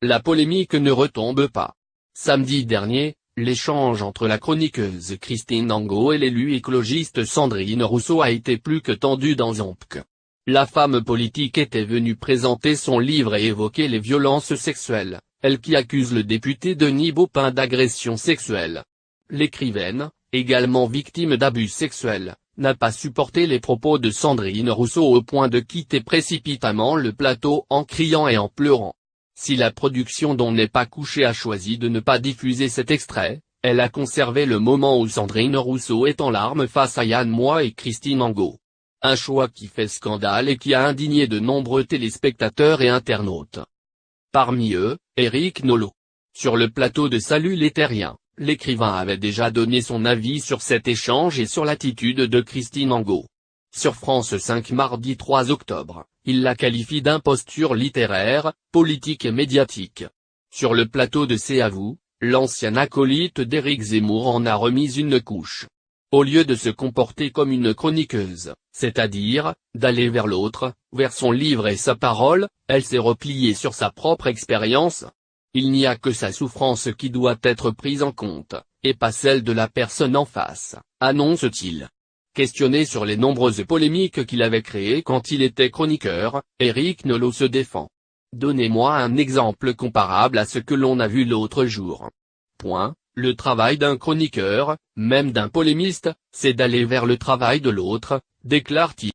La polémique ne retombe pas. Samedi dernier, l'échange entre la chroniqueuse Christine Angot et l'élue écologiste Sandrine Rousseau a été plus que tendu dans Zonk. La femme politique était venue présenter son livre et évoquer les violences sexuelles, elle qui accuse le député Denis Baupin d'agression sexuelle. L'écrivaine, également victime d'abus sexuels, n'a pas supporté les propos de Sandrine Rousseau au point de quitter précipitamment le plateau en criant et en pleurant. Si la production dont n'est pas couché a choisi de ne pas diffuser cet extrait, elle a conservé le moment où Sandrine Rousseau est en larmes face à Yann Moix et Christine Angot. Un choix qui fait scandale et qui a indigné de nombreux téléspectateurs et internautes. Parmi eux, Éric Nolot. Sur le plateau de Salut les Terriens, l'écrivain avait déjà donné son avis sur cet échange et sur l'attitude de Christine Angot. Sur France 5 mardi 3 octobre, il la qualifie d'imposture littéraire, politique et médiatique. Sur le plateau de C'est à vous, l'ancien acolyte d'Éric Zemmour en a remis une couche. Au lieu de se comporter comme une chroniqueuse, c'est-à-dire, d'aller vers l'autre, vers son livre et sa parole, elle s'est repliée sur sa propre expérience. Il n'y a que sa souffrance qui doit être prise en compte, et pas celle de la personne en face, annonce-t-il. Questionné sur les nombreuses polémiques qu'il avait créées quand il était chroniqueur, Éric Nolot se défend. Donnez-moi un exemple comparable à ce que l'on a vu l'autre jour. Le travail d'un chroniqueur, même d'un polémiste, c'est d'aller vers le travail de l'autre, déclare-t-il.